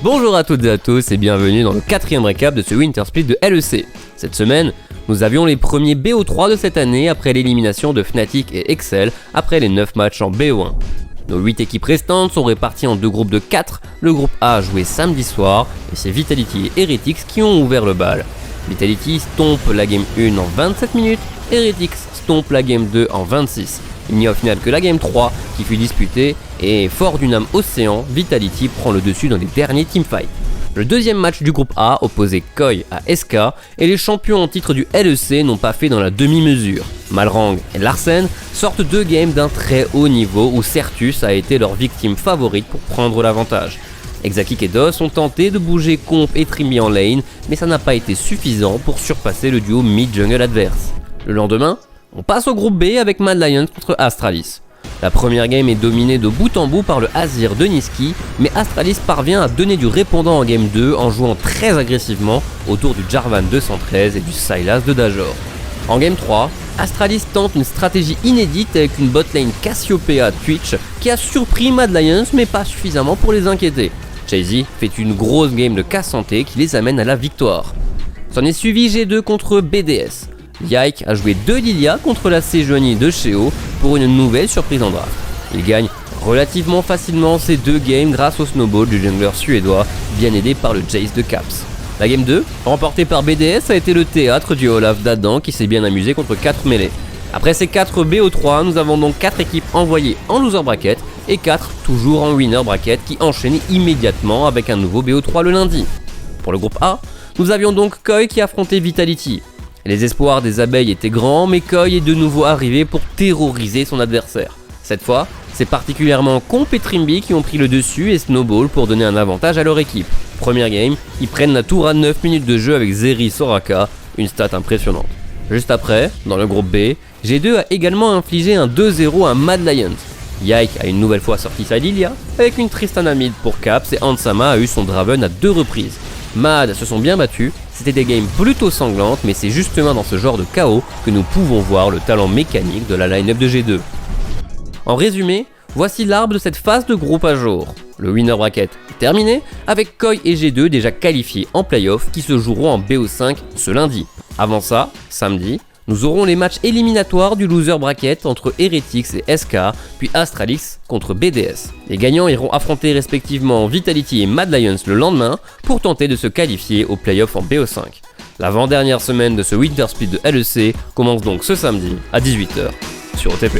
Bonjour à toutes et à tous et bienvenue dans le 4ème récap de ce Winter Split de LEC. Cette semaine, nous avions les premiers BO3 de cette année après l'élimination de Fnatic et Excel après les 9 matchs en BO1. Nos 8 équipes restantes sont réparties en deux groupes de 4, le groupe A joué samedi soir et c'est Vitality et Heretics qui ont ouvert le bal. Vitality stompe la game 1 en 27 minutes, Heretics stompe la game 2 en 26. Il n'y a au final que la game 3 qui fut disputée et fort d'une âme océan, Vitality prend le dessus dans les derniers teamfights. Le deuxième match du groupe A opposait Koi à SK et les champions en titre du LEC n'ont pas fait dans la demi-mesure. Malrang et Larsen sortent deux games d'un très haut niveau où Certus a été leur victime favorite pour prendre l'avantage. Exakik et DOS ont tenté de bouger Comp et Trimby en lane, mais ça n'a pas été suffisant pour surpasser le duo mid-jungle adverse. Le lendemain, on passe au groupe B avec Mad Lions contre Astralis. La première game est dominée de bout en bout par le Azir de Niski, mais Astralis parvient à donner du répondant en game 2 en jouant très agressivement autour du Jarvan 213 et du Sylas de Dajor. En game 3, Astralis tente une stratégie inédite avec une botlane Cassiopeia Twitch qui a surpris Mad Lions mais pas suffisamment pour les inquiéter. Jay-Z fait une grosse game de casse santé qui les amène à la victoire. S'en est suivi G2 contre BDS. Yike a joué 2 Lilia contre la Sejuani de Sheo pour une nouvelle surprise en draft. Il gagne relativement facilement ces deux games grâce au snowball du jungler suédois, bien aidé par le Jace de Caps. La game 2, remportée par BDS, a été le théâtre du Olaf d'Adam qui s'est bien amusé contre 4 mêlées. Après ces 4 BO3, nous avons donc 4 équipes envoyées en loser bracket et 4 toujours en winner bracket qui enchaînaient immédiatement avec un nouveau BO3 le lundi. Pour le groupe A, nous avions donc Koi qui affrontait Vitality. Les espoirs des abeilles étaient grands, mais Koi est de nouveau arrivé pour terroriser son adversaire. Cette fois, c'est particulièrement Comp et Trimby qui ont pris le dessus et Snowball pour donner un avantage à leur équipe. Première game, ils prennent la tour à 9 minutes de jeu avec Zeri Soraka, une stat impressionnante. Juste après, dans le groupe B, G2 a également infligé un 2-0 à Mad Lions. Yike a une nouvelle fois sorti sa Lilia, avec une Tristana mid pour Caps et Hansama a eu son Draven à 2 reprises. Mad se sont bien battus, c'était des games plutôt sanglantes, mais c'est justement dans ce genre de chaos que nous pouvons voir le talent mécanique de la line-up de G2. En résumé, voici l'arbre de cette phase de groupe à jour. Le winner bracket est terminé, avec Koi et G2 déjà qualifiés en playoff qui se joueront en BO5 ce lundi. Avant ça, samedi, nous aurons les matchs éliminatoires du loser bracket entre Heretics et SK, puis Astralis contre BDS. Les gagnants iront affronter respectivement Vitality et Mad Lions le lendemain pour tenter de se qualifier aux playoffs en BO5. L'avant-dernière semaine de ce Winter Split de LEC commence donc ce samedi à 18h sur OTP.